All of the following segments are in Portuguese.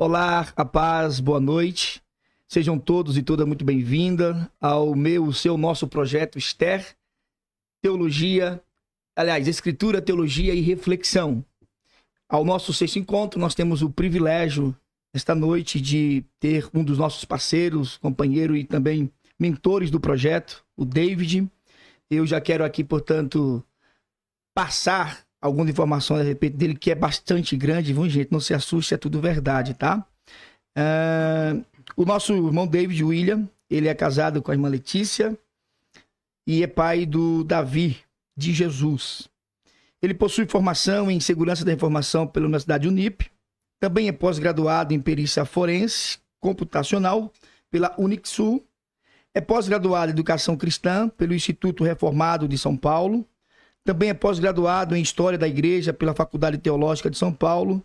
Olá, a paz, boa noite. Sejam todos e todas muito bem-vindas ao nosso projeto Esther, Escritura, Teologia e Reflexão. Ao nosso sexto encontro, nós temos o privilégio, esta noite, de ter um dos nossos parceiros, companheiro e também mentores do projeto, o David. Eu já quero aqui, portanto, passar algumas informações a respeito dele, que é bastante grande, viu, gente? Não se assuste, é tudo verdade, tá? O nosso irmão David William, ele é casado com a irmã Letícia e é pai do Davi de Jesus. Ele possui formação em segurança da informação pela Universidade Unip, também é pós-graduado em perícia forense computacional pela Unixul, é pós-graduado em educação cristã pelo Instituto Reformado de São Paulo, também é pós-graduado em História da Igreja pela Faculdade Teológica de São Paulo.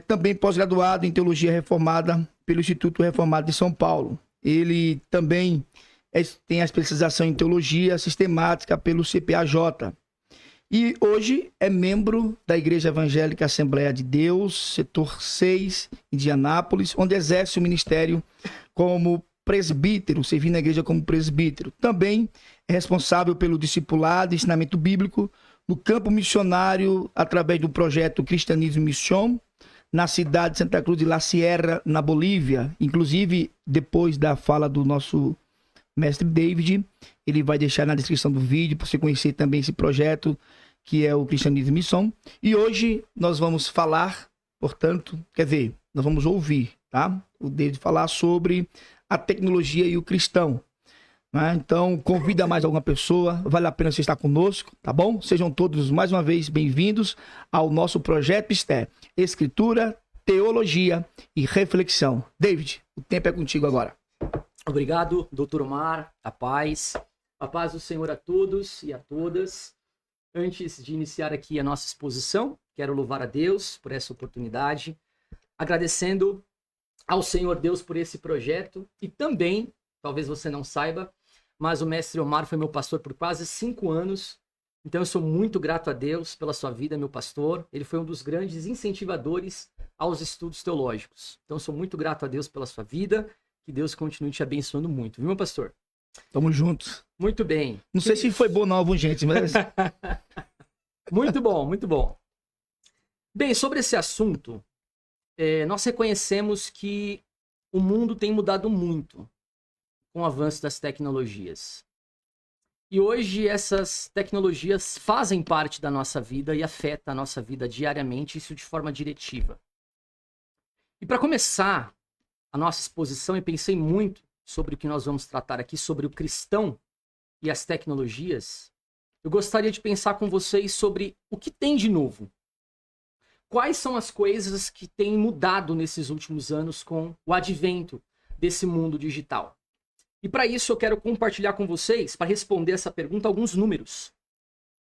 Também pós-graduado em Teologia Reformada pelo Instituto Reformado de São Paulo. Ele também tem a especialização em Teologia Sistemática pelo CPAJ. E hoje é membro da Igreja Evangélica Assembleia de Deus, setor 6, Indianápolis, onde exerce o ministério como presbítero, servindo na igreja como presbítero. Também é responsável pelo discipulado e ensinamento bíblico no campo missionário através do projeto Cristianismo Mission, na cidade de Santa Cruz de La Sierra, na Bolívia. Inclusive, depois da fala do nosso mestre David, ele vai deixar na descrição do vídeo para você conhecer também esse projeto, que é o Cristianismo Mission. E hoje nós vamos falar, portanto, nós vamos ouvir, tá? O David falar sobre a tecnologia e o cristão. Né? Então, convida mais alguma pessoa, vale a pena você estar conosco, tá bom? Sejam todos mais uma vez bem-vindos ao nosso projeto Esther, Escritura, Teologia e Reflexão. David, o tempo é contigo agora. Obrigado, Dr. Omar, a paz do Senhor a todos e a todas. Antes de iniciar aqui a nossa exposição, quero louvar a Deus por essa oportunidade, agradecendo ao Senhor Deus por esse projeto e também, talvez você não saiba, mas o mestre Omar foi meu pastor por quase 5 anos, então eu sou muito grato a Deus pela sua vida, meu pastor. Ele foi um dos grandes incentivadores aos estudos teológicos. Então eu sou muito grato a Deus pela sua vida, que Deus continue te abençoando muito, viu, meu pastor? Tamo juntos. Muito bem. Não sei se foi bom não, gente, mas... Muito bom, muito bom. Bem, sobre esse assunto, nós reconhecemos que o mundo tem mudado muito com o avanço das tecnologias. E hoje essas tecnologias fazem parte da nossa vida e afetam a nossa vida diariamente, isso de forma diretiva. E para começar a nossa exposição, eu pensei muito sobre o que nós vamos tratar aqui, sobre o cristão e as tecnologias. Eu gostaria de pensar com vocês sobre o que tem de novo. Quais são as coisas que têm mudado nesses últimos anos com o advento desse mundo digital? E para isso eu quero compartilhar com vocês, para responder essa pergunta, alguns números.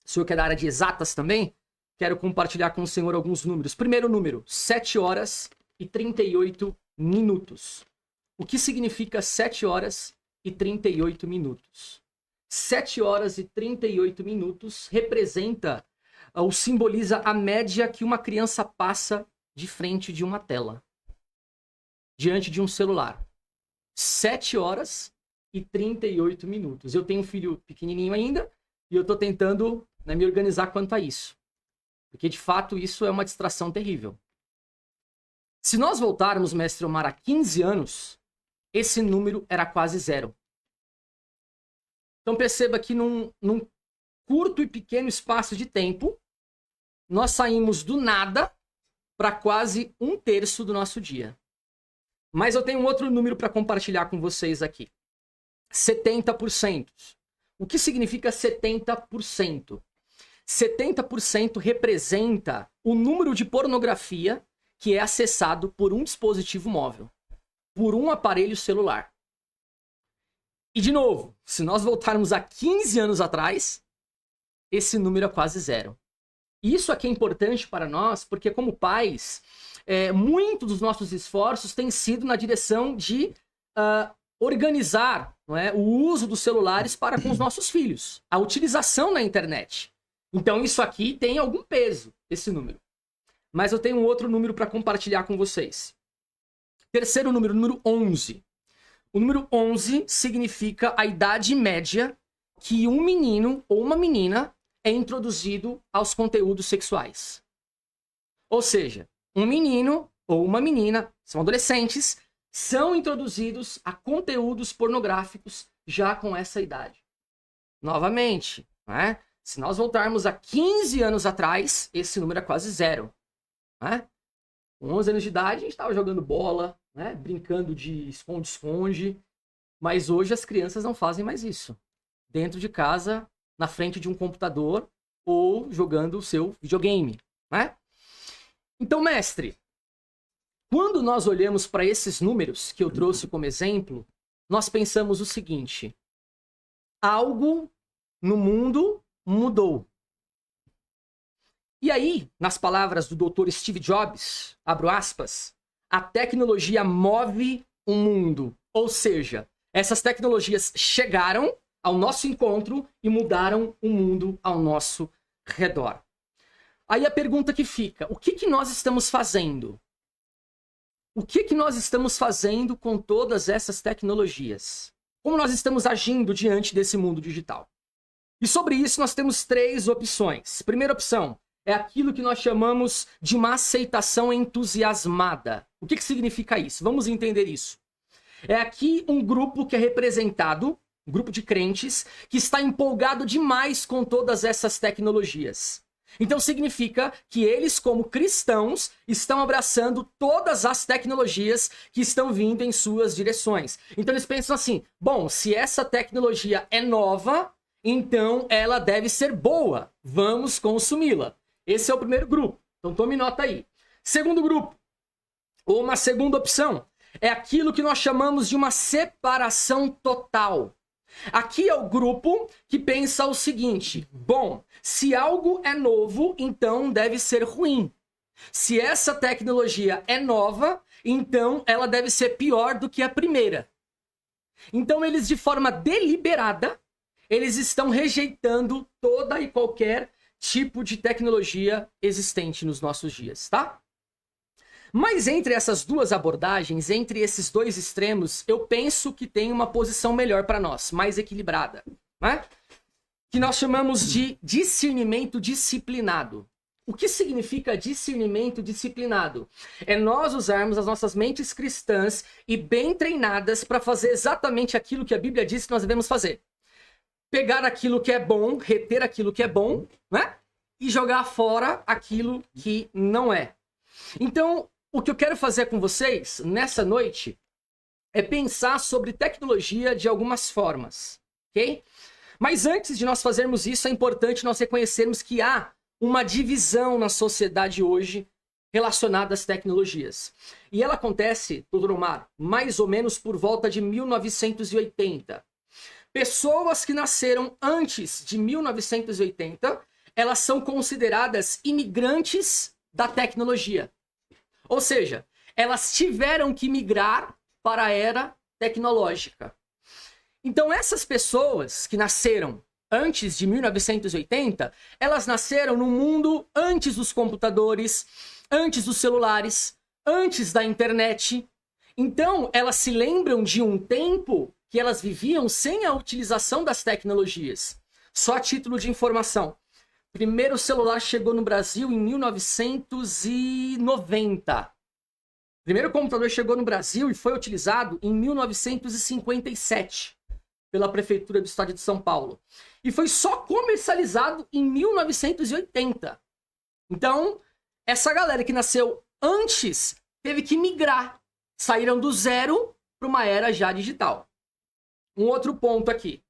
O senhor que é da área de exatas também, quero compartilhar com o senhor alguns números. Primeiro número, 7 horas e 38 minutos. O que significa 7 horas e 38 minutos? 7 horas e 38 minutos representa ou simboliza a média que uma criança passa de frente de uma tela, diante de um celular. 7 horas e 38 minutos. Eu tenho um filho pequenininho ainda e eu estou tentando me organizar quanto a isso. Porque, de fato, isso é uma distração terrível. Se nós voltarmos, mestre Omar, há 15 anos, esse número era quase 0. Então perceba que num curto e pequeno espaço de tempo, nós saímos do nada para quase 1/3 do nosso dia. Mas eu tenho um outro número para compartilhar com vocês aqui. 70%. O que significa 70%? 70% representa o número de pornografia que é acessado por um dispositivo móvel, por um aparelho celular. E, de novo, se nós voltarmos a 15 anos atrás, esse número é quase 0. Isso aqui é importante para nós, porque como pais, muitos dos nossos esforços têm sido na direção de organizar, não é, o uso dos celulares para com os nossos filhos, a utilização na internet. Então isso aqui tem algum peso, esse número. Mas eu tenho um outro número para compartilhar com vocês. Terceiro número, número 11. O número 11 significa a idade média que um menino ou uma menina é introduzido aos conteúdos sexuais. Ou seja, um menino ou uma menina, são adolescentes, são introduzidos a conteúdos pornográficos já com essa idade. Novamente, né? Se nós voltarmos a 15 anos atrás, esse número é quase zero. Né? Com 11 anos de idade, a gente estava jogando bola, né? Brincando de esconde-esconde. Mas hoje as crianças não fazem mais isso. Dentro de casa, na frente de um computador ou jogando o seu videogame. Né? Então, mestre, quando nós olhamos para esses números que eu trouxe como exemplo, nós pensamos o seguinte: algo no mundo mudou. E aí, nas palavras do Dr. Steve Jobs, abro aspas, a tecnologia move o mundo. Ou seja, essas tecnologias chegaram ao nosso encontro e mudaram o mundo ao nosso redor. Aí a pergunta que fica: o que nós estamos fazendo? O que nós estamos fazendo com todas essas tecnologias? Como nós estamos agindo diante desse mundo digital? E sobre isso nós temos 3 opções. Primeira opção é aquilo que nós chamamos de uma aceitação entusiasmada. O que significa isso? Vamos entender isso. É aqui um grupo que é representado, um grupo de crentes, que está empolgado demais com todas essas tecnologias. Então significa que eles, como cristãos, estão abraçando todas as tecnologias que estão vindo em suas direções. Então eles pensam assim: bom, se essa tecnologia é nova, então ela deve ser boa. Vamos consumi-la. Esse é o primeiro grupo. Então tome nota aí. Segundo grupo, ou uma segunda opção, é aquilo que nós chamamos de uma separação total. Aqui é o grupo que pensa o seguinte: bom, se algo é novo, então deve ser ruim. Se essa tecnologia é nova, então ela deve ser pior do que a primeira. Então eles, de forma deliberada, eles estão rejeitando toda e qualquer tipo de tecnologia existente nos nossos dias, tá? Mas entre essas duas abordagens, entre esses dois extremos, eu penso que tem uma posição melhor para nós, mais equilibrada, né? Que nós chamamos de discernimento disciplinado. O que significa discernimento disciplinado? É nós usarmos as nossas mentes cristãs e bem treinadas para fazer exatamente aquilo que a Bíblia diz que nós devemos fazer. Pegar aquilo que é bom, reter aquilo que é bom, né? E jogar fora aquilo que não é. Então, o que eu quero fazer com vocês nessa noite é pensar sobre tecnologia de algumas formas, ok? Mas antes de nós fazermos isso, é importante nós reconhecermos que há uma divisão na sociedade hoje relacionada às tecnologias. E ela acontece, doutor Omar, mais ou menos por volta de 1980. Pessoas que nasceram antes de 1980, elas são consideradas imigrantes da tecnologia. Ou seja, elas tiveram que migrar para a era tecnológica. Então, essas pessoas que nasceram antes de 1980, elas nasceram num mundo antes dos computadores, antes dos celulares, antes da internet. Então, elas se lembram de um tempo que elas viviam sem a utilização das tecnologias. Só a título de informação. O primeiro celular chegou no Brasil em 1990. O primeiro computador chegou no Brasil e foi utilizado em 1957 pela Prefeitura do Estado de São Paulo. E foi só comercializado em 1980. Então, essa galera que nasceu antes teve que migrar. Saíram do zero para uma era já digital. Um outro ponto aqui.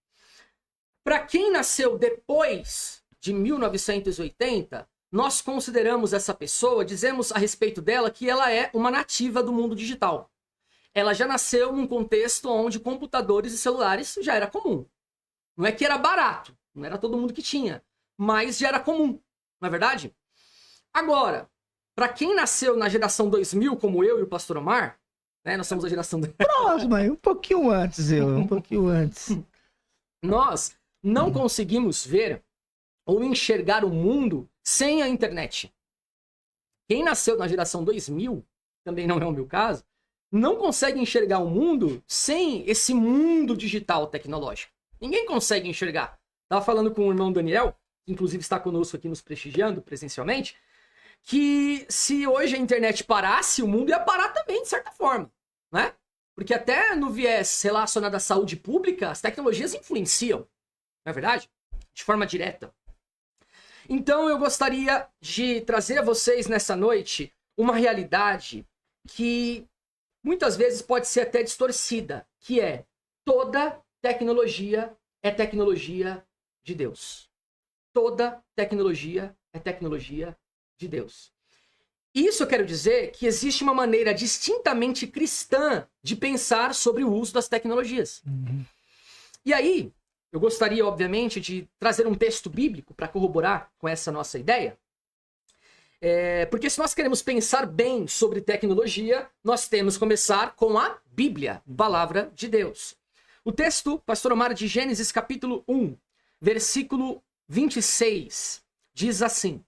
Para quem nasceu depois de 1980, nós consideramos essa pessoa, dizemos a respeito dela que ela é uma nativa do mundo digital. Ela já nasceu num contexto onde computadores e celulares já era comum. Não é que era barato, não era todo mundo que tinha, mas já era comum, não é verdade? Agora, para quem nasceu na geração 2000, como eu e o Pastor Omar, né, nós somos a geração... Próximo, um pouquinho antes, um pouquinho antes. Nós não conseguimos ver ou enxergar o mundo sem a internet. Quem nasceu na geração 2000, também não é o meu caso, não consegue enxergar o mundo sem esse mundo digital tecnológico. Ninguém consegue enxergar. Estava falando com o irmão Daniel, que inclusive está conosco aqui nos prestigiando presencialmente, que se hoje a internet parasse, o mundo ia parar também, de certa forma, né? Porque até no viés relacionado à saúde pública, as tecnologias influenciam, não é verdade? De forma direta. Então eu gostaria de trazer a vocês nessa noite uma realidade que muitas vezes pode ser até distorcida, que é: toda tecnologia é tecnologia de Deus. Toda tecnologia é tecnologia de Deus. Isso eu quero dizer que existe uma maneira distintamente cristã de pensar sobre o uso das tecnologias. E aí, eu gostaria, obviamente, de trazer um texto bíblico para corroborar com essa nossa ideia. Porque se nós queremos pensar bem sobre tecnologia, nós temos que começar com a Bíblia, palavra de Deus. O texto, pastor Omar, de Gênesis capítulo 1, versículo 26, diz assim: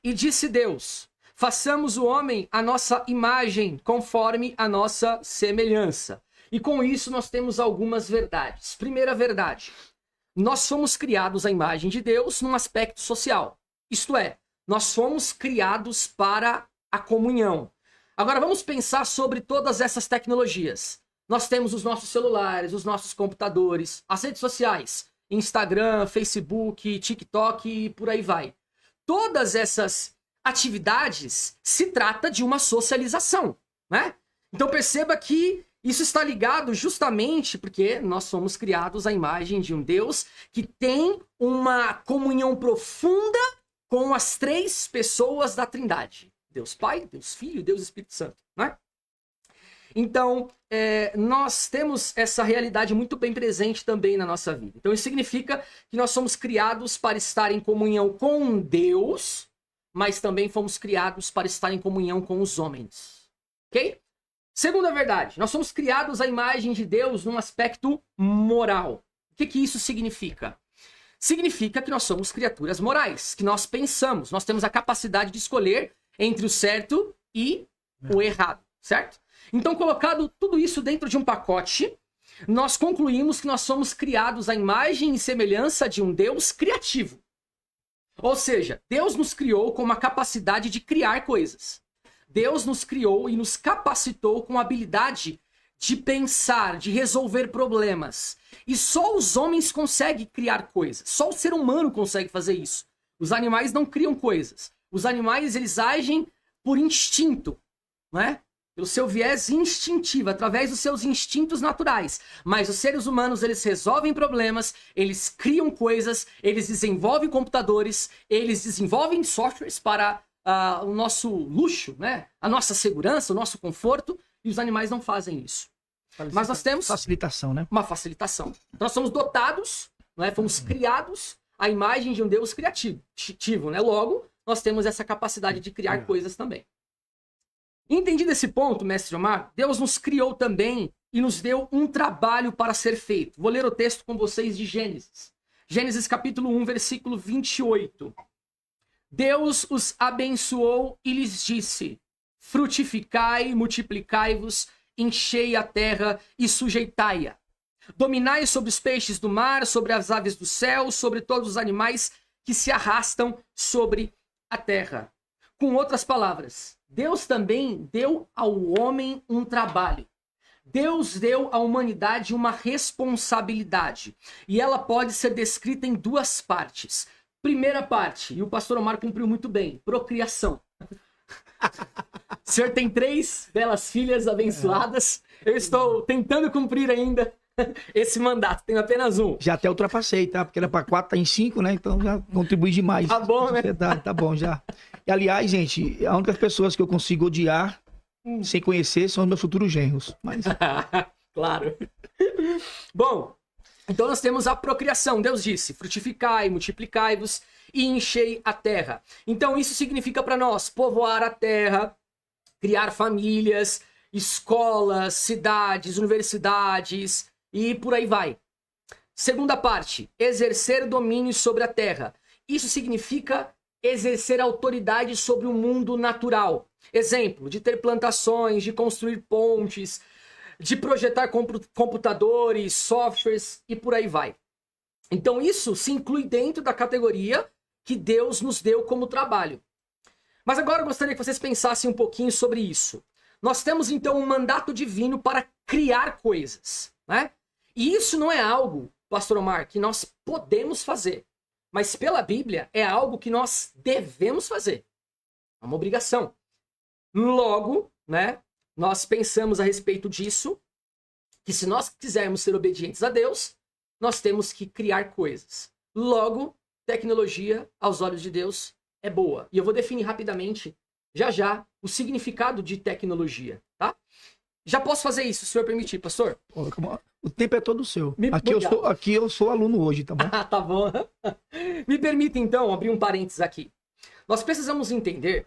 E disse Deus: façamos o homem à nossa imagem, conforme a nossa semelhança. E com isso nós temos algumas verdades. Primeira verdade: nós fomos criados à imagem de Deus num aspecto social. Isto é, nós fomos criados para a comunhão. Agora vamos pensar sobre todas essas tecnologias. Nós temos os nossos celulares, os nossos computadores, as redes sociais, Instagram, Facebook, TikTok e por aí vai. Todas essas atividades se trata de uma socialização, né? Então perceba que isso está ligado justamente porque nós somos criados à imagem de um Deus que tem uma comunhão profunda com as três pessoas da Trindade. Deus Pai, Deus Filho e Deus Espírito Santo, né? Então, nós temos essa realidade muito bem presente também na nossa vida. Então, isso significa que nós somos criados para estar em comunhão com Deus, mas também fomos criados para estar em comunhão com os homens. Ok? Segunda verdade, nós somos criados à imagem de Deus num aspecto moral. O que isso significa? Significa que nós somos criaturas morais, que nós pensamos, nós temos a capacidade de escolher entre o certo e o errado, certo? Então, colocado tudo isso dentro de um pacote, nós concluímos que nós somos criados à imagem e semelhança de um Deus criativo. Ou seja, Deus nos criou com uma capacidade de criar coisas. Deus nos criou e nos capacitou com a habilidade de pensar, de resolver problemas. E só os homens conseguem criar coisas. Só o ser humano consegue fazer isso. Os animais não criam coisas. Os animais, eles agem por instinto, não é? Pelo seu viés instintivo, através dos seus instintos naturais. Mas os seres humanos, eles resolvem problemas, eles criam coisas, eles desenvolvem computadores, eles desenvolvem softwares para o nosso luxo, né? A nossa segurança, o nosso conforto, e os animais não fazem isso. Mas nós temos facilitação, né? Uma facilitação. Então, nós somos dotados, não é? Fomos criados à imagem de um Deus criativo, né? Logo, nós temos essa capacidade de criar coisas também. Entendido esse ponto, mestre Omar, Deus nos criou também e nos deu um trabalho para ser feito. Vou ler o texto com vocês de Gênesis. Gênesis capítulo 1, versículo 28. Deus os abençoou e lhes disse: frutificai, multiplicai-vos, enchei a terra e sujeitai-a. Dominai sobre os peixes do mar, sobre as aves do céu, sobre todos os animais que se arrastam sobre a terra. Com outras palavras, Deus também deu ao homem um trabalho. Deus deu à humanidade uma responsabilidade. E ela pode ser descrita em duas partes. Primeira parte, e o pastor Omar cumpriu muito bem, procriação. O senhor tem 3 belas filhas abençoadas. Eu estou tentando cumprir ainda esse mandato. Tenho apenas um. Já até ultrapassei, tá? Porque era para 4, tá em 5, né? Então já contribui demais. Tá bom, né? Tá bom já. E aliás, gente, a única pessoas que eu consigo odiar sem conhecer são os meus futuros genros. Mas... Claro. Bom, então nós temos a procriação. Deus disse: frutificai, multiplicai-vos e enchei a terra. Então isso significa para nós povoar a terra, criar famílias, escolas, cidades, universidades e por aí vai. Segunda parte, exercer domínio sobre a terra. Isso significa exercer autoridade sobre o mundo natural. Exemplo, de ter plantações, de construir pontes, de projetar computadores, softwares e por aí vai. Então isso se inclui dentro da categoria que Deus nos deu como trabalho. Mas agora eu gostaria que vocês pensassem um pouquinho sobre isso. Nós temos então um mandato divino para criar coisas, né? E isso não é algo, Pastor Omar, que nós podemos fazer. Mas pela Bíblia é algo que nós devemos fazer. É uma obrigação. Logo, né, nós pensamos a respeito disso, que se nós quisermos ser obedientes a Deus, nós temos que criar coisas. Logo, tecnologia, aos olhos de Deus, é boa. E eu vou definir rapidamente, já, o significado de tecnologia, tá? Já posso fazer isso, se o senhor permitir, pastor? O tempo é todo seu. Obrigado. Aqui eu sou aluno hoje, tá bom? Tá bom. Me permita, então, abrir um parênteses aqui. Nós precisamos entender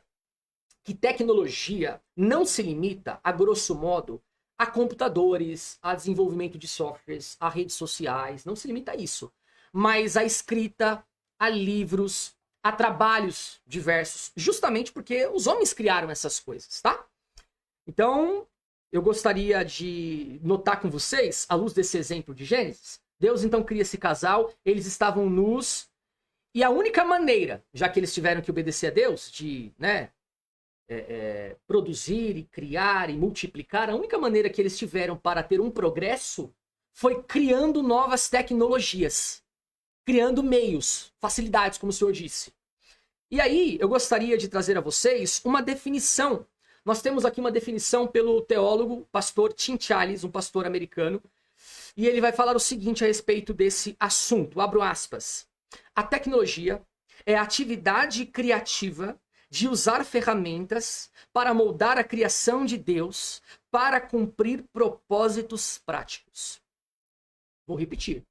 que tecnologia não se limita, a grosso modo, a computadores, a desenvolvimento de softwares, a redes sociais. Não se limita a isso. Mas a escrita, a livros, a trabalhos diversos. Justamente porque os homens criaram essas coisas, tá? Então, eu gostaria de notar com vocês, à luz desse exemplo de Gênesis, Deus então cria esse casal, eles estavam nus, e a única maneira, já que eles tiveram que obedecer a Deus, de produzir e criar e multiplicar, a única maneira que eles tiveram para ter um progresso foi criando novas tecnologias, criando meios, facilidades, como o senhor disse. E aí, eu gostaria de trazer a vocês uma definição. Nós temos aqui uma definição pelo teólogo, pastor Tim Challies, um pastor americano, e ele vai falar o seguinte a respeito desse assunto, abro aspas. A tecnologia é a atividade criativa de usar ferramentas para moldar a criação de Deus para cumprir propósitos práticos. Vou repetir.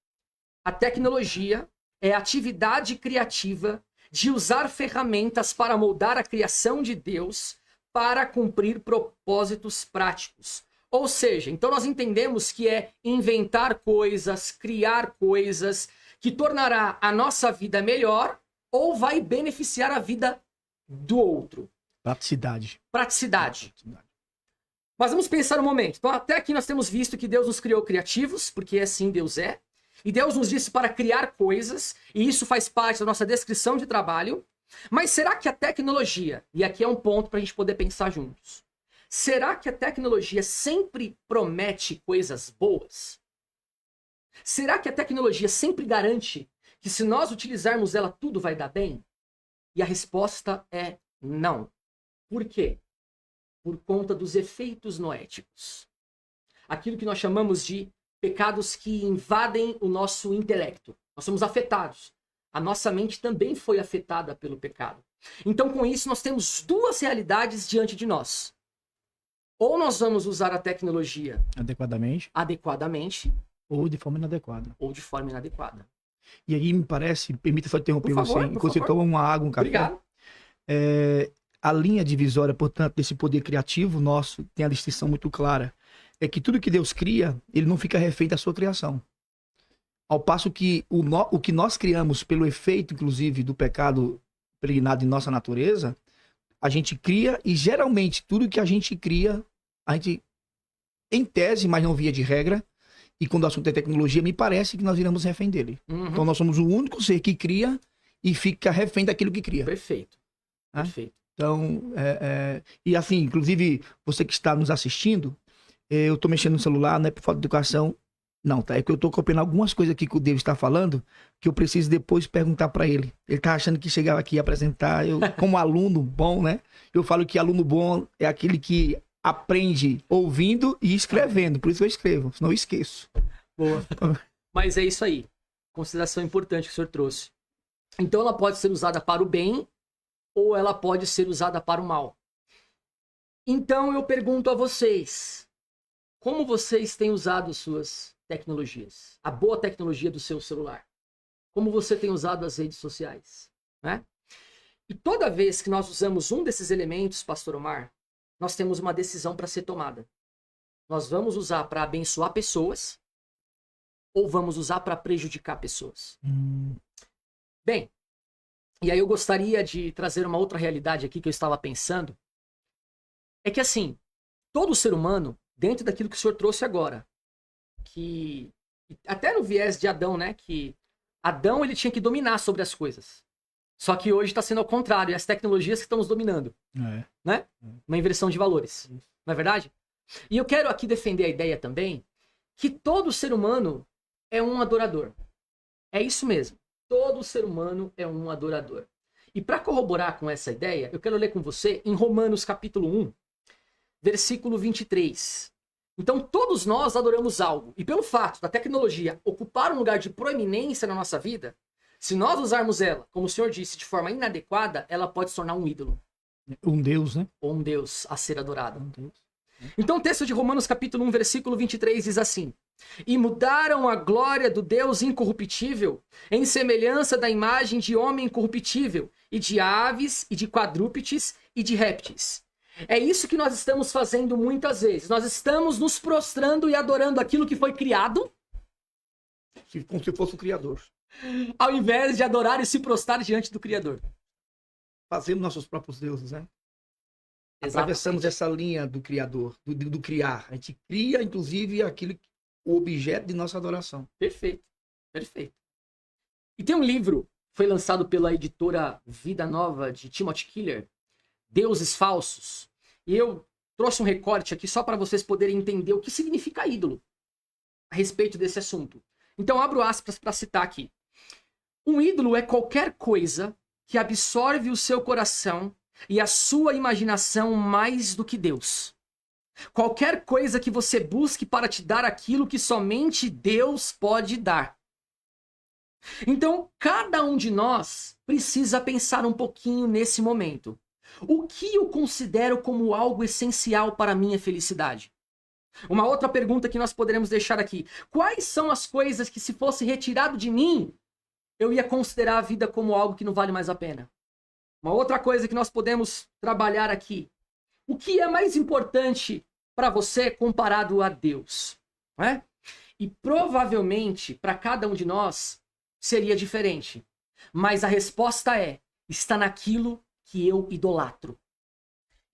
A tecnologia é a atividade criativa de usar ferramentas para moldar a criação de Deus para cumprir propósitos práticos. Ou seja, então nós entendemos que é inventar coisas, criar coisas, que tornará a nossa vida melhor ou vai beneficiar a vida do outro. Praticidade. Mas vamos pensar um momento. Então até aqui nós temos visto que Deus nos criou criativos, porque assim Deus é. E Deus nos disse para criar coisas, e isso faz parte da nossa descrição de trabalho. Mas será que a tecnologia, e aqui é um ponto para a gente poder pensar juntos, será que a tecnologia sempre promete coisas boas? Será que a tecnologia sempre garante que se nós utilizarmos ela tudo vai dar bem? E a resposta é não. Por quê? Por conta dos efeitos noéticos. Aquilo que nós chamamos de pecados que invadem o nosso intelecto. Nós somos afetados. A nossa mente também foi afetada pelo pecado. Então, com isso, nós temos duas realidades diante de nós. Ou nós vamos usar a tecnologia adequadamente, ou de forma inadequada. E aí me parece, permita só interromper por favor, você, enquanto você toma uma água, um café. Obrigado. A linha divisória, portanto, desse poder criativo nosso tem a distinção muito clara. É que tudo que Deus cria, ele não fica refém da sua criação. Ao passo que o que nós criamos pelo efeito, inclusive, do pecado impregnado em nossa natureza, a gente cria e geralmente tudo que a gente cria, a gente, em tese, mas não via de regra, e quando o assunto é tecnologia, me parece que nós iremos refém dele. Uhum. Então nós somos o único ser que cria e fica refém daquilo que cria. Perfeito. Então, e assim, inclusive, você que está nos assistindo, eu tô mexendo no celular, não é por falta de educação, não, tá? É que eu tô copiando algumas coisas aqui que o Deus está falando, que eu preciso depois perguntar para ele. Ele tá achando que chegava aqui a apresentar, eu, como aluno bom, né? Eu falo que aluno bom é aquele que aprende ouvindo e escrevendo, por isso eu escrevo, senão eu esqueço. Boa. Mas é isso aí. Consideração importante que o senhor trouxe. Então ela pode ser usada para o bem ou ela pode ser usada para o mal. Então eu pergunto a vocês, como vocês têm usado suas tecnologias? A boa tecnologia do seu celular. Como você tem usado as redes sociais, né? E toda vez que nós usamos um desses elementos, Pastor Omar, nós temos uma decisão para ser tomada. Nós vamos usar para abençoar pessoas ou vamos usar para prejudicar pessoas? Bem, E aí eu gostaria de trazer uma outra realidade aqui que eu estava pensando. É que assim, todo ser humano, dentro daquilo que o senhor trouxe agora, que até no viés de Adão, né? Que Adão ele tinha que dominar sobre as coisas. Só que hoje está sendo ao contrário, e as tecnologias que estão nos dominando. Né? Uma inversão de valores. Não é verdade? E eu quero aqui defender a ideia também que todo ser humano é um adorador. É isso mesmo. Todo ser humano é um adorador. E para corroborar com essa ideia, eu quero ler com você em Romanos capítulo 1, versículo 23. Então, todos nós adoramos algo. E pelo fato da tecnologia ocupar um lugar de proeminência na nossa vida, se nós usarmos ela, como o senhor disse, de forma inadequada, ela pode se tornar um ídolo. Um Deus, né? Ou um Deus a ser adorado. Então, o texto de Romanos capítulo 1, versículo 23 diz assim: E mudaram a glória do Deus incorruptível em semelhança da imagem de homem incorruptível, e de aves, e de quadrúpedes, e de répteis. É isso que nós estamos fazendo muitas vezes. Nós estamos nos prostrando e adorando aquilo que foi criado, Como se fosse o Criador. ao invés de adorar e se prostrar diante do Criador. Fazemos nossos próprios deuses, né? Exatamente. Atravessamos essa linha do Criador, do criar. A gente cria, inclusive, o objeto de nossa adoração. Perfeito, perfeito. E tem um livro, foi lançado pela editora Vida Nova, de Timothy Keller, Deuses Falsos. E eu trouxe um recorte aqui só para vocês poderem entender o que significa ídolo a respeito desse assunto. Então, abro aspas para citar aqui. Um ídolo é qualquer coisa que absorve o seu coração e a sua imaginação mais do que Deus. Qualquer coisa que você busque para te dar aquilo que somente Deus pode dar. Então, cada um de nós precisa pensar um pouquinho nesse momento. O que eu considero como algo essencial para a minha felicidade? Uma outra pergunta que nós poderemos deixar aqui. Quais são as coisas que, se fosse retirado de mim, eu ia considerar a vida como algo que não vale mais a pena? Uma outra coisa que nós podemos trabalhar aqui. O que é mais importante para você comparado a Deus? Não é? E provavelmente, para cada um de nós, seria diferente. Mas a resposta está naquilo que eu idolatro.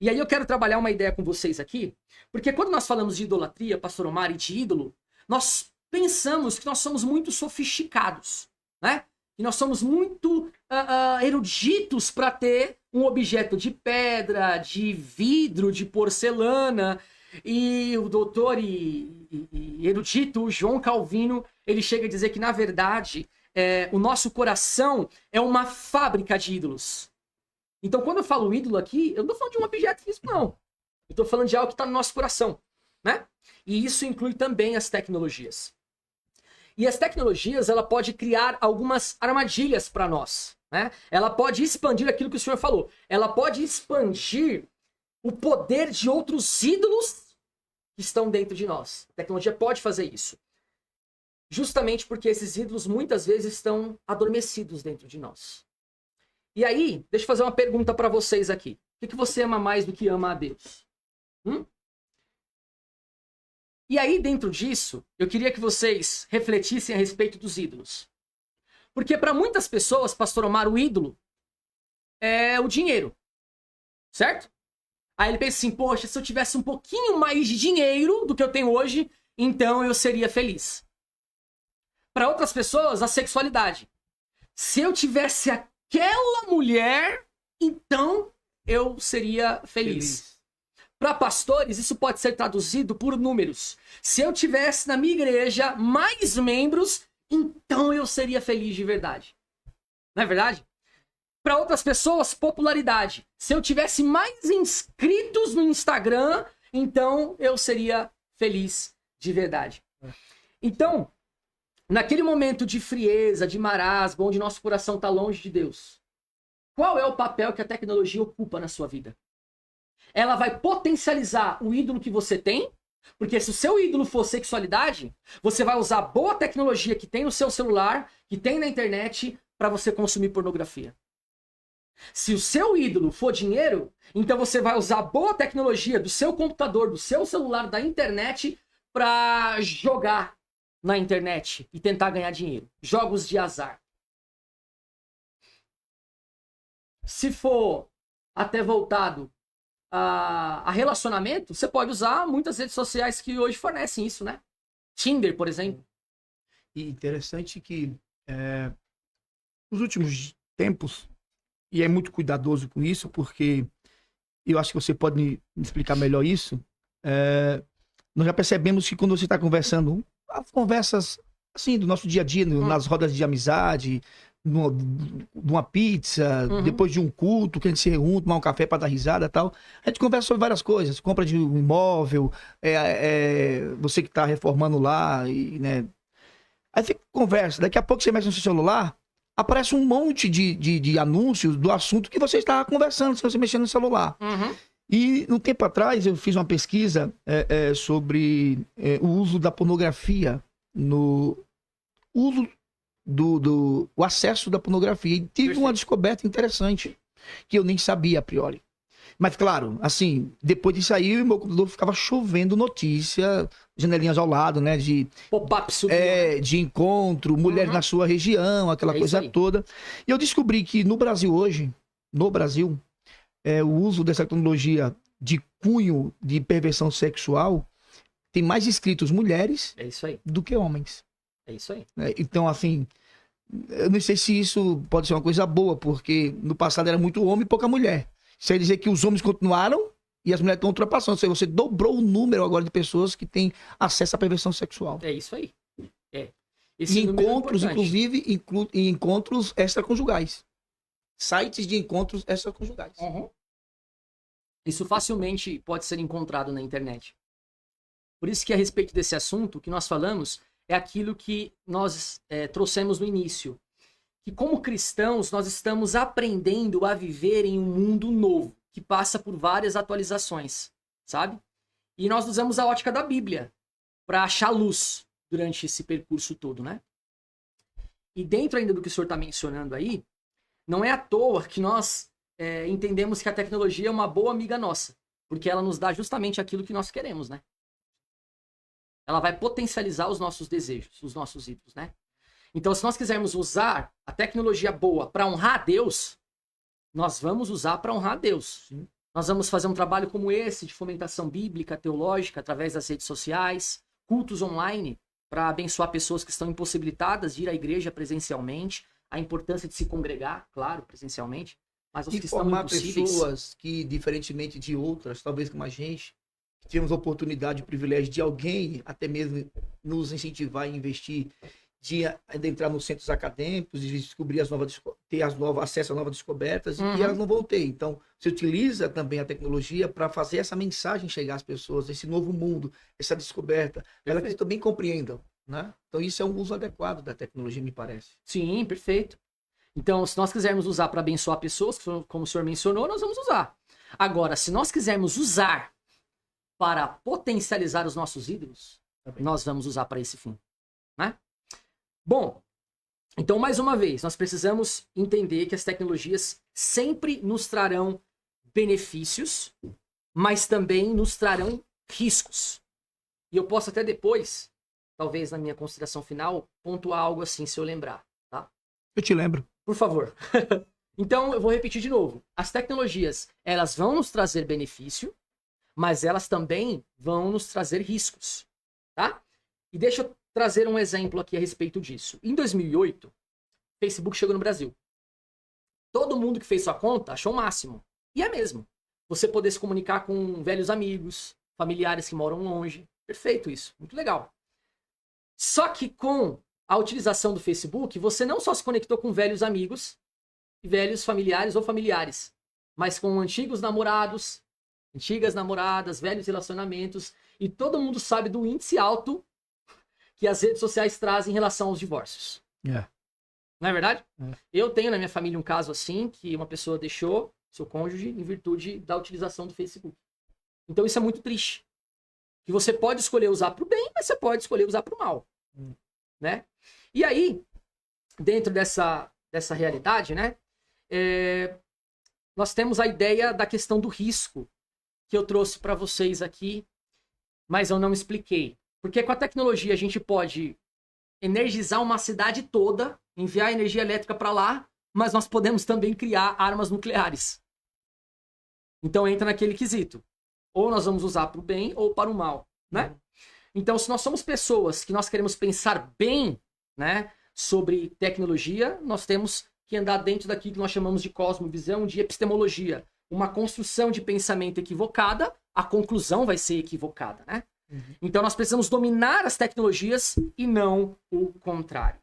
E aí eu quero trabalhar uma ideia com vocês aqui, porque quando nós falamos de idolatria, pastor Omar, e de ídolo, nós pensamos que nós somos muito sofisticados, né? E nós somos muito eruditos para ter um objeto de pedra, de vidro, de porcelana. E o doutor e erudito João Calvino, ele chega a dizer que, na verdade, o nosso coração é uma fábrica de ídolos. Então, quando eu falo ídolo aqui, eu não estou falando de um objeto físico, não. Eu estou falando de algo que está no nosso coração, né? E isso inclui também as tecnologias. E as tecnologias, ela pode criar algumas armadilhas para nós, né? Ela pode expandir aquilo que o senhor falou. Ela pode expandir o poder de outros ídolos que estão dentro de nós. A tecnologia pode fazer isso. Justamente porque esses ídolos muitas vezes estão adormecidos dentro de nós. E aí, deixa eu fazer uma pergunta para vocês aqui. O que você ama mais do que ama a Deus? E aí, dentro disso, eu queria que vocês refletissem a respeito dos ídolos. Porque para muitas pessoas, pastor Omar, o ídolo é o dinheiro. Certo? Aí ele pensa assim, poxa, se eu tivesse um pouquinho mais de dinheiro do que eu tenho hoje, então eu seria feliz. Para outras pessoas, a sexualidade. Se eu tivesse aquela mulher, então eu seria feliz. Para pastores, isso pode ser traduzido por números. Se eu tivesse na minha igreja mais membros, então eu seria feliz de verdade. Não é verdade? Para outras pessoas, popularidade. Se eu tivesse mais inscritos no Instagram, então eu seria feliz de verdade. Então, naquele momento de frieza, de marasmo, onde nosso coração está longe de Deus, qual é o papel que a tecnologia ocupa na sua vida? Ela vai potencializar o ídolo que você tem, porque se o seu ídolo for sexualidade, você vai usar a boa tecnologia que tem no seu celular, que tem na internet, para você consumir pornografia. Se o seu ídolo for dinheiro, então você vai usar a boa tecnologia do seu computador, do seu celular, da internet, para jogar na internet e tentar ganhar dinheiro. Jogos de azar. Se for até voltado a relacionamento, você pode usar muitas redes sociais que hoje fornecem isso, né? Tinder, por exemplo. E interessante que nos últimos tempos, e é muito cuidadoso com isso, porque eu acho que você pode me explicar melhor isso, nós já percebemos que quando você está conversando, as conversas assim, do nosso dia a dia, nas rodas de amizade, numa pizza, depois de um culto, que a gente se reúne, tomar um café para dar risada e tal. A gente conversa sobre várias coisas, compra de um imóvel, você que está reformando lá, né? Aí você conversa, daqui a pouco você mexe no seu celular, aparece um monte de anúncios do assunto que você está conversando, se você mexer no celular. E, um tempo atrás, eu fiz uma pesquisa sobre o uso da pornografia, o acesso da pornografia. E tive uma descoberta interessante, que eu nem sabia a priori. Mas, claro, assim, depois disso aí, o meu computador ficava chovendo notícia, janelinhas ao lado, né? De pop-up subiu, de encontro, mulheres na sua região, aquela coisa toda. E eu descobri que no Brasil hoje, o uso dessa tecnologia de cunho de perversão sexual tem mais inscritos mulheres do que homens. É isso aí. Então, assim, eu não sei se isso pode ser uma coisa boa, porque no passado era muito homem e pouca mulher. Isso quer dizer que os homens continuaram e as mulheres estão ultrapassando. Ou seja, você dobrou o número agora de pessoas que têm acesso à perversão sexual. É isso aí. E encontros, inclusive, encontros extraconjugais. Sites de encontros extraconjugais. Isso facilmente pode ser encontrado na internet. Por isso que a respeito desse assunto, o que nós falamos é aquilo que nós trouxemos no início. Que como cristãos, nós estamos aprendendo a viver em um mundo novo, que passa por várias atualizações, sabe? E nós usamos a ótica da Bíblia para achar luz durante esse percurso todo, né? E dentro ainda do que o senhor está mencionando aí, não é à toa que nós entendemos que a tecnologia é uma boa amiga nossa, porque ela nos dá justamente aquilo que nós queremos, né? Ela vai potencializar os nossos desejos, os nossos ídolos, né? Então, se nós quisermos usar a tecnologia boa para honrar a Deus, nós vamos usar para honrar a Deus. Sim. Nós vamos fazer um trabalho como esse, de fomentação bíblica, teológica, através das redes sociais, cultos online, para abençoar pessoas que estão impossibilitadas de ir à igreja presencialmente, a importância de se congregar, claro, presencialmente, mas os que estão impossíveis... pessoas que, diferentemente de outras, talvez como a gente, tivemos a oportunidade, o privilégio de alguém até mesmo nos incentivar a investir, de entrar nos centros acadêmicos, de descobrir ter acesso a novas descobertas, e elas não vão ter. Então, você utiliza também a tecnologia para fazer essa mensagem chegar às pessoas, esse novo mundo, essa descoberta, para que elas também compreendam, né? Então, isso é um uso adequado da tecnologia, me parece. Sim, perfeito. Então, se nós quisermos usar para abençoar pessoas, como o senhor mencionou, nós vamos usar. Agora, se nós quisermos usar para potencializar os nossos ídolos, nós vamos usar para esse fim, né? Bom, então, mais uma vez, nós precisamos entender que as tecnologias sempre nos trarão benefícios, mas também nos trarão riscos. E eu posso até depois, talvez na minha consideração final, pontuar algo assim, se eu lembrar, tá? Eu te lembro. Por favor. Então, eu vou repetir de novo. As tecnologias, elas vão nos trazer benefício, mas elas também vão nos trazer riscos, tá? E deixa eu trazer um exemplo aqui a respeito disso. Em 2008, o Facebook chegou no Brasil. Todo mundo que fez sua conta achou o máximo. E é mesmo. Você poder se comunicar com velhos amigos, familiares que moram longe. Perfeito isso. Muito legal. Só que com a utilização do Facebook, você não só se conectou com velhos amigos, velhos familiares ou familiares, mas com antigos namorados, antigas namoradas, velhos relacionamentos. E todo mundo sabe do índice alto que as redes sociais trazem em relação aos divórcios. Não é verdade? Eu tenho na minha família um caso assim, que uma pessoa deixou seu cônjuge em virtude da utilização do Facebook. Então isso é muito triste. Que você pode escolher usar para o bem, mas você pode escolher usar para o mal. Né? E aí, dentro dessa realidade, né, nós temos a ideia da questão do risco que eu trouxe para vocês aqui, mas eu não expliquei. Porque com a tecnologia a gente pode energizar uma cidade toda, enviar energia elétrica para lá, mas nós podemos também criar armas nucleares. Então entra naquele quesito. Ou nós vamos usar para o bem ou para o mal, né? Então, se nós somos pessoas que nós queremos pensar bem, né, sobre tecnologia, nós temos que andar dentro daquilo que nós chamamos de cosmovisão, de epistemologia. Uma construção de pensamento equivocada, a conclusão vai ser equivocada, né? Então, nós precisamos dominar as tecnologias e não o contrário.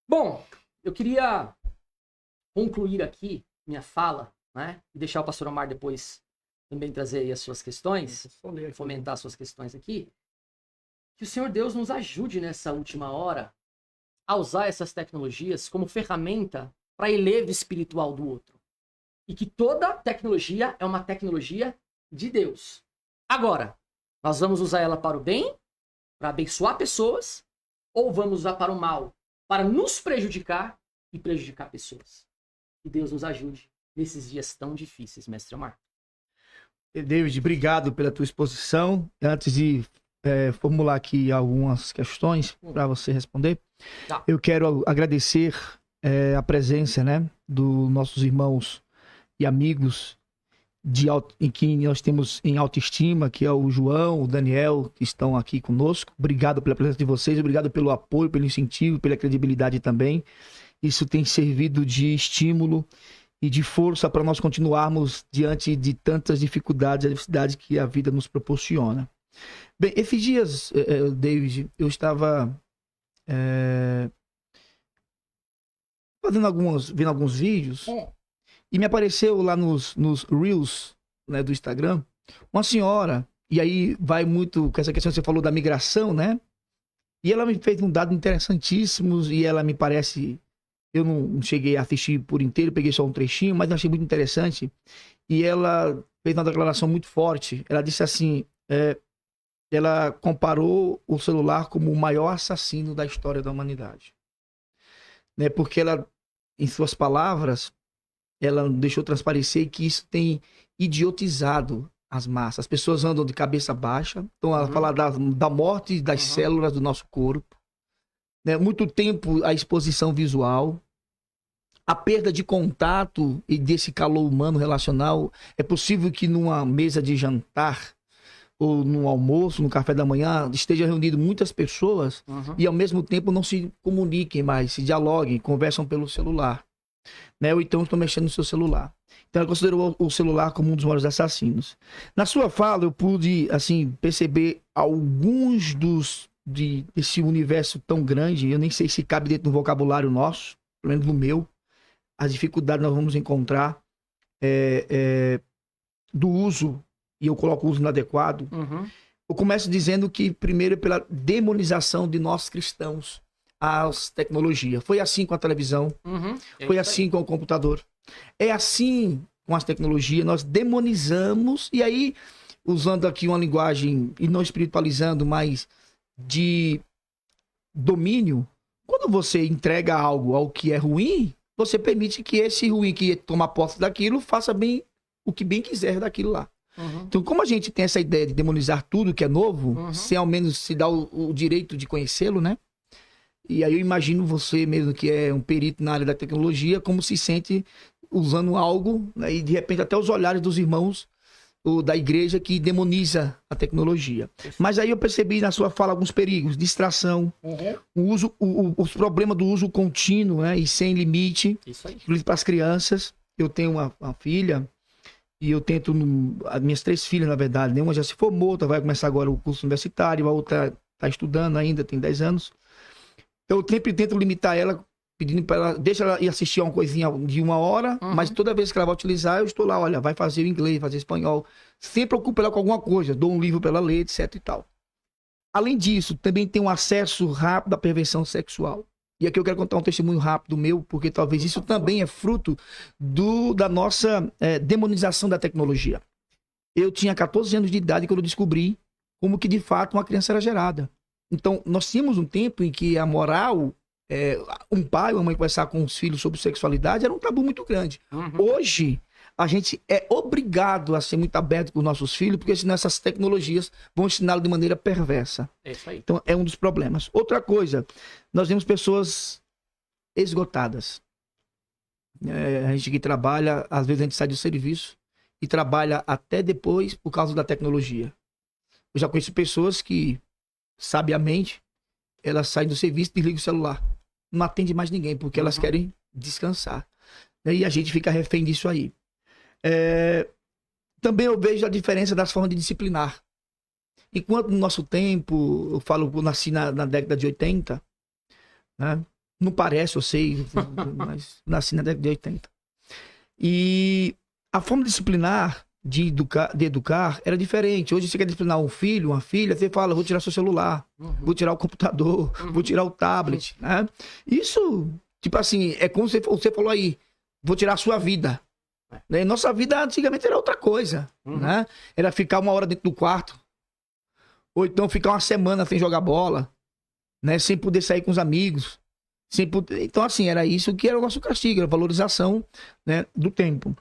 Bom, eu queria concluir aqui minha fala, né, e deixar o pastor Omar depois também trazer aí as suas questões, fomentar as suas questões aqui. Que o Senhor Deus nos ajude nessa última hora a usar essas tecnologias como ferramenta para elevo espiritual do outro. E que toda tecnologia é uma tecnologia de Deus. Agora, nós vamos usar ela para o bem, para abençoar pessoas, ou vamos usar para o mal, para nos prejudicar e prejudicar pessoas. Que Deus nos ajude nesses dias tão difíceis, mestre Omar. David, obrigado pela tua exposição. Antes de formular aqui algumas questões para você responder, eu quero agradecer a presença, né, dos nossos irmãos e amigos em que nós temos em autoestima, que é o João, o Daniel, que estão aqui conosco. Obrigado pela presença de vocês, obrigado pelo apoio, pelo incentivo, pela credibilidade também. Isso tem servido de estímulo e de força para nós continuarmos diante de tantas dificuldades e adversidades que a vida nos proporciona. Bem, esses dias, David, eu estava vendo alguns vídeos e me apareceu lá nos Reels, né, do Instagram, uma senhora, e aí vai muito com essa questão que você falou da migração, né? E ela me fez um dado interessantíssimo e ela me parece... Eu não cheguei a assistir por inteiro, peguei só um trechinho, mas achei muito interessante. E ela fez uma declaração muito forte. Ela disse assim, ela comparou o celular como o maior assassino da história da humanidade. Né? Porque ela, em suas palavras, ela deixou transparecer que isso tem idiotizado as massas. As pessoas andam de cabeça baixa, então ela fala da morte das células do nosso corpo. Né? Muito tempo a exposição visual, a perda de contato e desse calor humano relacional. É possível que numa mesa de jantar ou num almoço, no café da manhã, esteja reunido muitas pessoas e ao mesmo tempo não se comuniquem mais, se dialoguem, conversam pelo celular, né? Ou então estão mexendo no seu celular. Então ela considerou o celular como um dos maiores assassinos. Na sua fala eu pude assim perceber alguns desse universo tão grande. Eu nem sei se cabe dentro do vocabulário nosso, pelo menos no meu, as dificuldades nós vamos encontrar do uso, e eu coloco o uso inadequado. Eu começo dizendo que primeiro é pela demonização de nós cristãos às tecnologias. Foi assim com a televisão, foi assim com o computador. É assim com as tecnologias, nós demonizamos, e aí, usando aqui uma linguagem, e não espiritualizando, mas de domínio, quando você entrega algo ao que é ruim, você permite que esse ruim que toma posse daquilo faça bem o que bem quiser daquilo lá. Então, como a gente tem essa ideia de demonizar tudo que é novo, sem ao menos se dar o direito de conhecê-lo, né? E aí eu imagino você mesmo, que é um perito na área da tecnologia, como se sente usando algo, né? E de repente até os olhares dos irmãos da igreja que demoniza a tecnologia. Mas aí eu percebi na sua fala alguns perigos, distração, os problemas do uso contínuo, né, e sem limite, inclusive para as crianças. Eu tenho uma filha e eu tento, as minhas 3 filhas, na verdade, né, uma já se formou, outra vai começar agora o curso universitário, a outra está estudando ainda, tem 10 anos. Então eu sempre tento limitar ela, pedindo para ela, deixa ela ir assistir a uma coisinha de 1 hora, mas toda vez que ela vai utilizar, eu estou lá, olha, vai fazer o inglês, fazer espanhol. Sempre ocupo ela com alguma coisa, dou um livro para ela ler, etc e tal. Além disso, também tem um acesso rápido à perversão sexual. E aqui eu quero contar um testemunho rápido meu, porque talvez isso também é fruto da nossa demonização da tecnologia. Eu tinha 14 anos de idade quando eu descobri como que de fato uma criança era gerada. Então, nós tínhamos um tempo em que a moral, um pai ou uma mãe conversar com os filhos sobre sexualidade era um tabu muito grande. Hoje, a gente é obrigado a ser muito aberto com os nossos filhos, porque senão essas tecnologias vão ensiná-lo de maneira perversa. É isso aí. Então, é um dos problemas. Outra coisa, nós vemos pessoas esgotadas. A gente que trabalha, às vezes a gente sai do serviço e trabalha até depois por causa da tecnologia. Eu já conheço pessoas que, sabiamente, elas saem do serviço e desligam o celular. Não atende mais ninguém, porque elas querem descansar. E a gente fica refém disso aí. Também eu vejo a diferença das formas de disciplinar. Enquanto no nosso tempo, eu nasci na década de 80, né? Não parece, eu sei, mas nasci na década de 80. E a forma disciplinar de educar era diferente. Hoje você quer disciplinar um filho, uma filha, você fala, vou tirar seu celular, vou tirar o computador, vou tirar o tablet, né? Isso, tipo assim, é como você falou aí, vou tirar a sua vida. Né? Nossa vida antigamente era outra coisa, né? Era ficar 1 hora dentro do quarto, ou então ficar 1 semana sem jogar bola, né? Sem poder sair com os amigos. Então, assim, era isso que era o nosso castigo, a valorização, né, do tempo.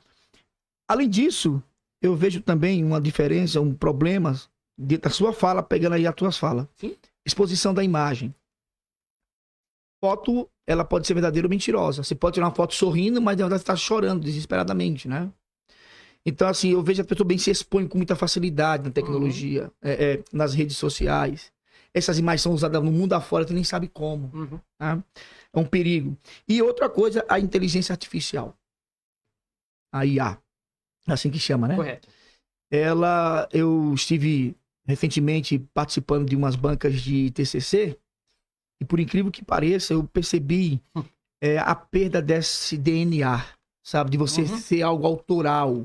Além disso, eu vejo também uma diferença, um problema da sua fala, pegando aí as tuas falas. Sim. Exposição da imagem. Foto, ela pode ser verdadeira ou mentirosa. Você pode tirar uma foto sorrindo, mas na verdade você está chorando desesperadamente, né? Então, assim, eu vejo a pessoa bem se expõe com muita facilidade na tecnologia, nas redes sociais. Essas imagens são usadas no mundo afora, você nem sabe como. Tá? É um perigo. E outra coisa, a inteligência artificial. A IA. Assim que chama, né? Correto. Eu estive recentemente participando de umas bancas de TCC e, por incrível que pareça, eu percebi a perda desse DNA, sabe? De você ser algo autoral.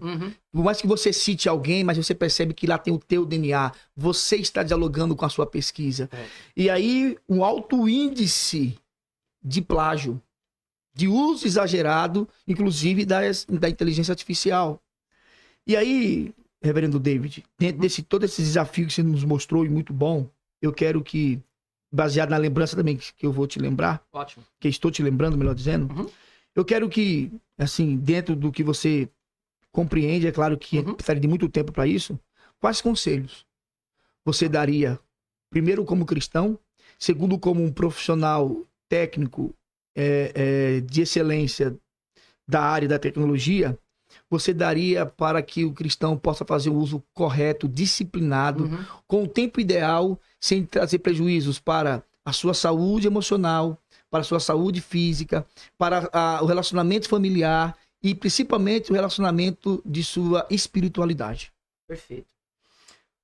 Por mais que você cite alguém, mas você percebe que lá tem o teu DNA. Você está dialogando com a sua pesquisa. E aí, um alto índice de plágio, de uso exagerado, inclusive da inteligência artificial. E aí, reverendo David, dentro de todo esse desafio que você nos mostrou, e muito bom, eu quero que, baseado na lembrança também que eu vou te lembrar, Ótimo. que estou te lembrando, melhor dizendo, eu quero que, assim, dentro do que você compreende, é claro que precisaria de muito tempo para isso, quais conselhos você daria, primeiro como cristão, segundo como um profissional técnico de excelência da área da tecnologia, você daria para que o cristão possa fazer o uso correto, disciplinado, com o tempo ideal, sem trazer prejuízos para a sua saúde emocional, para a sua saúde física, para o relacionamento familiar e principalmente o relacionamento de sua espiritualidade. Perfeito.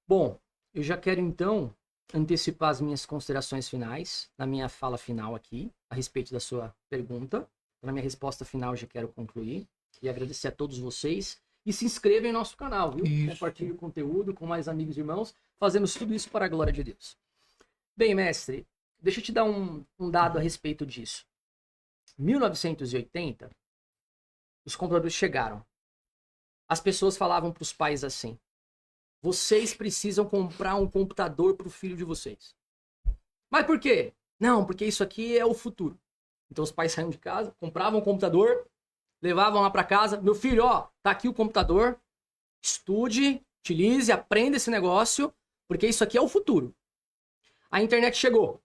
Bom, eu já quero então antecipar as minhas considerações finais, na minha fala final aqui, a respeito da sua pergunta. Na minha resposta final, eu já quero concluir. E agradecer a todos vocês. E se inscrevam em nosso canal, viu? Isso. Compartilhe o conteúdo com mais amigos e irmãos. Fazemos tudo isso para a glória de Deus. Bem, mestre, deixa eu te dar um dado a respeito disso. Em 1980, os computadores chegaram. As pessoas falavam para os pais assim: vocês precisam comprar um computador para o filho de vocês. Mas por quê? Não, porque isso aqui é o futuro. Então os pais saíam de casa, compravam um computador, levavam lá para casa. Meu filho, ó, tá aqui o computador. Estude, utilize, aprenda esse negócio, porque isso aqui é o futuro. A internet chegou.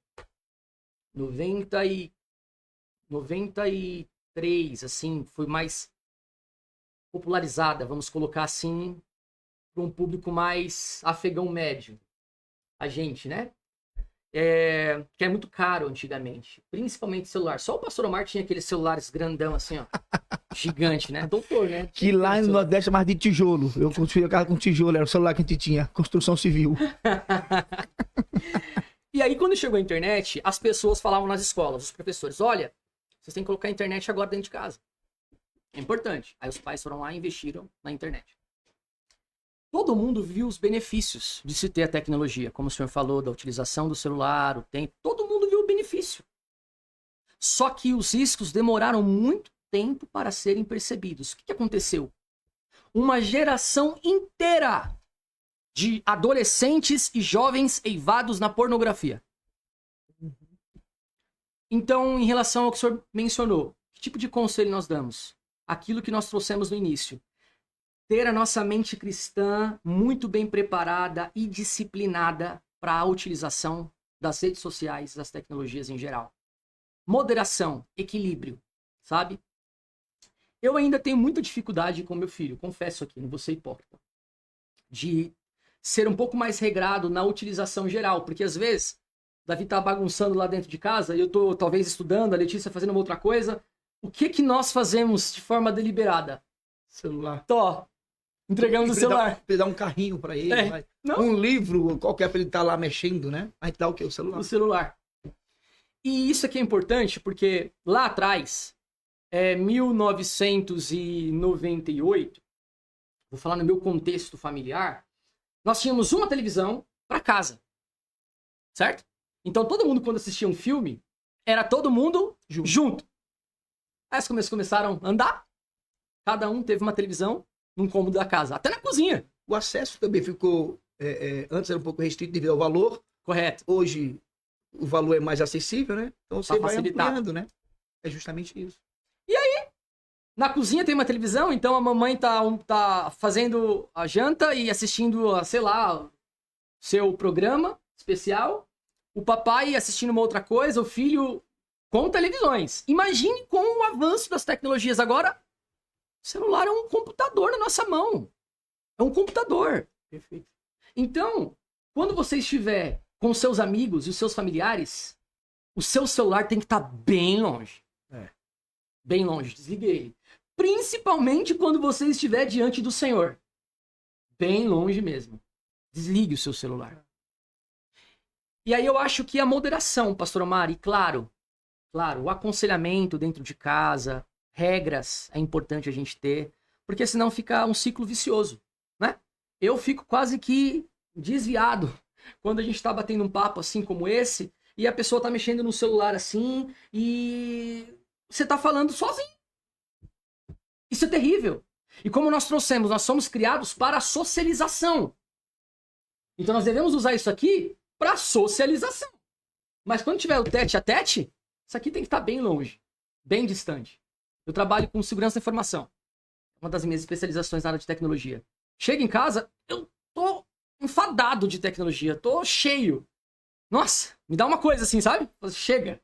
93, assim, foi mais popularizada, vamos colocar assim, para um público mais afegão médio. A gente, né? Que é muito caro antigamente, principalmente celular. Só o Pastor Omar tinha aqueles celulares grandão assim, ó, gigante, né? Doutor, né? Que lá no Nordeste é mais de tijolo. Eu construí a casa com tijolo, era o celular que a gente tinha, construção civil. E aí, quando chegou a internet, as pessoas falavam nas escolas, os professores: olha, vocês têm que colocar a internet agora dentro de casa. É importante. Aí os pais foram lá e investiram na internet. Todo mundo viu os benefícios de se ter a tecnologia, como o senhor falou, da utilização do celular, o tempo. Todo mundo viu o benefício. Só que os riscos demoraram muito tempo para serem percebidos. O que aconteceu? Uma geração inteira de adolescentes e jovens eivados na pornografia. Então, em relação ao que o senhor mencionou, que tipo de conselho nós damos? Aquilo que nós trouxemos no início. Ter a nossa mente cristã muito bem preparada e disciplinada para a utilização das redes sociais, das tecnologias em geral. Moderação, equilíbrio, sabe? Eu ainda tenho muita dificuldade com meu filho, confesso aqui, não vou ser hipócrita, de ser um pouco mais regrado na utilização geral, porque às vezes o Davi tá bagunçando lá dentro de casa e eu tô talvez estudando, a Letícia fazendo uma outra coisa. O que nós fazemos de forma deliberada? Celular. Entregamos o celular. Dá um carrinho pra ele. Um livro qualquer pra ele estar lá mexendo, né? A gente dá o quê? O celular. O celular. E isso aqui é importante porque lá atrás, 1998, vou falar no meu contexto familiar, nós tínhamos uma televisão para casa, certo? Então todo mundo quando assistia um filme, era todo mundo junto. Aí as coisas começaram a andar, cada um teve uma televisão num cômodo da casa, até na cozinha. O acesso também ficou, antes era um pouco restrito devido ao valor. Correto. Hoje o valor é mais acessível, né? Então você vai ampliando, né? É justamente isso. E aí, na cozinha tem uma televisão, então a mamãe tá fazendo a janta e assistindo, sei lá, seu programa especial. O papai assistindo uma outra coisa, o filho com televisões. Imagine com o avanço das tecnologias. Agora, o celular é um computador na nossa mão. É um computador. Perfeito. Então, quando você estiver com seus amigos e os seus familiares, o seu celular tem que estar bem longe. Bem longe, desligue ele. Principalmente quando você estiver diante do Senhor. Bem longe mesmo. Desligue o seu celular. E aí eu acho que a moderação, pastor Omar, e claro, o aconselhamento dentro de casa, regras é importante a gente ter, porque senão fica um ciclo vicioso, né? Eu fico quase que desviado quando a gente tá batendo um papo assim como esse, e a pessoa tá mexendo no celular assim, e você tá falando sozinho. Isso é terrível. E como nós somos criados para a socialização. Então nós devemos usar isso aqui para socialização. Mas quando tiver o tete a tete, isso aqui tem que estar bem longe, bem distante. Eu trabalho com segurança da informação. Uma das minhas especializações na área de tecnologia. Chego em casa, eu tô enfadado de tecnologia, tô cheio. Nossa, me dá uma coisa assim, sabe? Chega.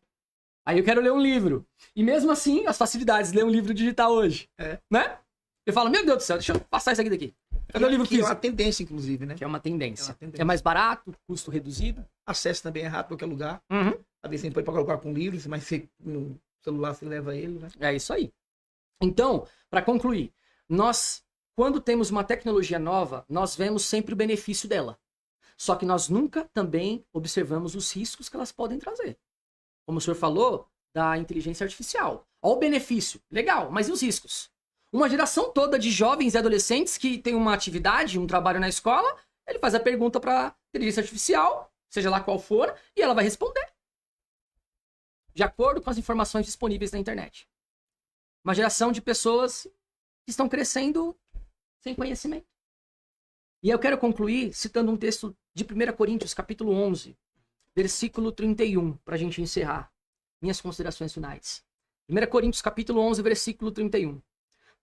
Aí eu quero ler um livro. E mesmo assim, as facilidades de ler um livro digital hoje. Né? Eu falo, meu Deus do céu, deixa eu passar isso aqui daqui. Cadê o livro físico? Que é uma tendência, inclusive, né? Que é uma tendência. É mais barato, custo reduzido. Acesso também é rápido em qualquer lugar. Às vezes você pode colocar com livros, mas você, no celular você leva ele, né? É isso aí. Então, para concluir, nós, quando temos uma tecnologia nova, nós vemos sempre o benefício dela. Só que nós nunca também observamos os riscos que elas podem trazer. Como o senhor falou, da inteligência artificial. Olha o benefício. Legal, mas e os riscos? Uma geração toda de jovens e adolescentes que tem uma atividade, um trabalho na escola, ele faz a pergunta para inteligência artificial, seja lá qual for, e ela vai responder. De acordo com as informações disponíveis na internet. Uma geração de pessoas que estão crescendo sem conhecimento. E eu quero concluir citando um texto de 1 Coríntios, capítulo 11, versículo 31, para a gente encerrar minhas considerações finais. 1 Coríntios, capítulo 11, versículo 31.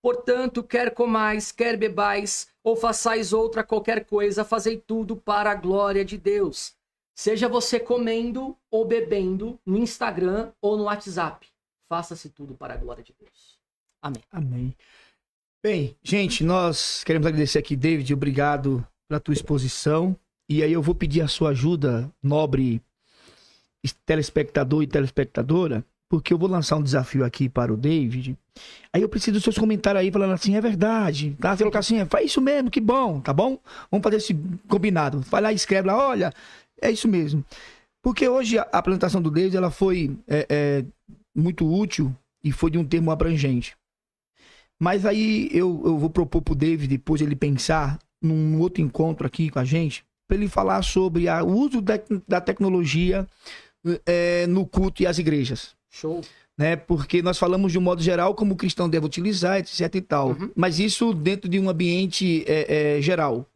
Portanto, quer comais, quer bebais, ou façais outra qualquer coisa, fazei tudo para a glória de Deus. Seja você comendo ou bebendo no Instagram ou no WhatsApp. Faça-se tudo para a glória de Deus. Amém. Amém. Bem, gente, nós queremos agradecer aqui, David, obrigado pela tua exposição. E aí eu vou pedir a sua ajuda, nobre telespectador e telespectadora, porque eu vou lançar um desafio aqui para o David. Aí eu preciso dos seus comentários aí, falando assim, é verdade, tá? Você colocar assim, faz isso mesmo, que bom, tá bom? Vamos fazer esse combinado. Vai lá e escreve lá, olha, é isso mesmo. Porque hoje a apresentação do David, ela foi muito útil e foi de um termo abrangente. Mas aí eu vou propor pro David, depois ele pensar num outro encontro aqui com a gente, para ele falar sobre o uso da tecnologia no culto e as igrejas. Show. Né? Porque nós falamos de um modo geral como o cristão deve utilizar, etc e tal. Uhum. Mas isso dentro de um ambiente geral.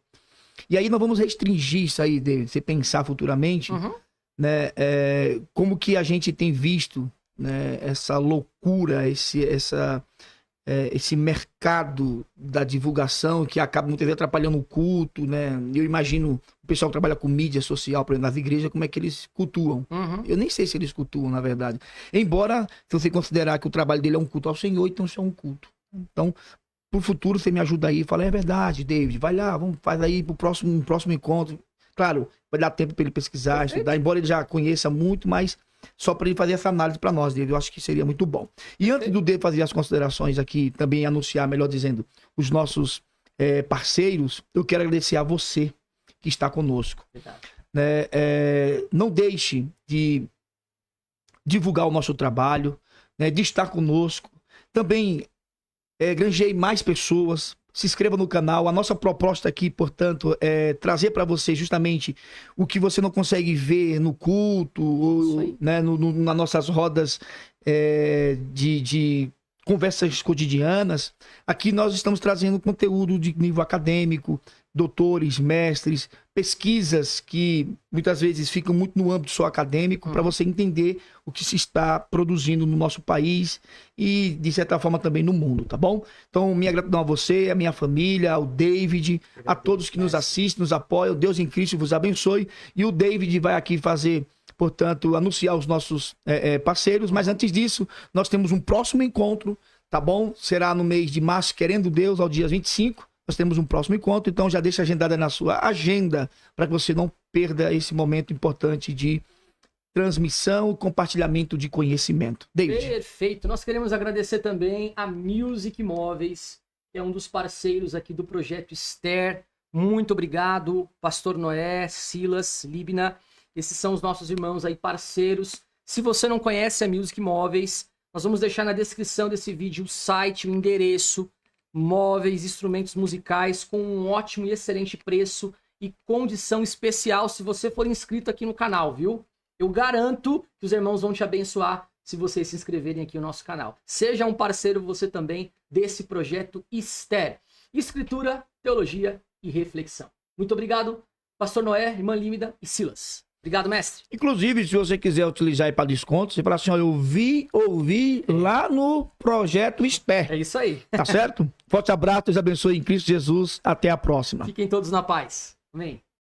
E aí nós vamos restringir isso aí, David, você pensar futuramente, né? Como que a gente tem visto, né, essa loucura, esse mercado da divulgação que acaba muitas vezes atrapalhando o culto, né? Eu imagino o pessoal que trabalha com mídia social, por exemplo, nas igrejas, como é que eles cultuam. Eu nem sei se eles cultuam, na verdade. Embora, se você considerar que o trabalho dele é um culto ao Senhor, então isso é um culto. Então, pro futuro, você me ajuda aí. Fala, é verdade, David, vai lá, vamos fazer aí pro próximo encontro. Claro, vai dar tempo para ele pesquisar, estudar, embora ele já conheça muito, mas só para ele fazer essa análise para nós, David, eu acho que seria muito bom. E antes do David fazer as considerações aqui, também anunciar, melhor dizendo, os nossos parceiros, eu quero agradecer a você que está conosco. Né? Não deixe de divulgar o nosso trabalho, né? De estar conosco. Também granjeie mais pessoas. Se inscreva no canal. A nossa proposta aqui, portanto, é trazer para você justamente o que você não consegue ver no culto, ou, né, nas nossas rodas de conversas cotidianas. Aqui nós estamos trazendo conteúdo de nível acadêmico, doutores, mestres, pesquisas que muitas vezes ficam muito no âmbito só acadêmico, para você entender o que se está produzindo no nosso país e, de certa forma, também no mundo, tá bom? Então, minha gratidão a você, a minha família, ao David, a todos que nos assistem, nos apoiam. Deus em Cristo vos abençoe. E o David vai aqui fazer, portanto, anunciar os nossos parceiros, mas antes disso, nós temos um próximo encontro, tá bom? Será no mês de março, querendo Deus, ao dia 25. Nós temos um próximo encontro, então já deixa agendada na sua agenda para que você não perda esse momento importante de transmissão e compartilhamento de conhecimento. David. Perfeito. Nós queremos agradecer também a Music Móveis, que é um dos parceiros aqui do Projeto Esther. Muito obrigado, Pastor Noé, Silas, Libna. Esses são os nossos irmãos aí, parceiros. Se você não conhece a Music Móveis, nós vamos deixar na descrição desse vídeo o site, o endereço, móveis, instrumentos musicais com um ótimo e excelente preço e condição especial se você for inscrito aqui no canal, viu? Eu garanto que os irmãos vão te abençoar se vocês se inscreverem aqui no nosso canal. Seja um parceiro você também desse projeto Esther. Escritura, teologia e reflexão. Muito obrigado, Pastor Noé, irmã Límida e Silas. Obrigado, mestre. Inclusive, se você quiser utilizar aí para desconto, você fala assim, ó, eu ouvi lá no Projeto Esther. É isso aí. Tá certo? Forte abraço, Deus abençoe em Cristo Jesus. Até a próxima. Fiquem todos na paz. Amém.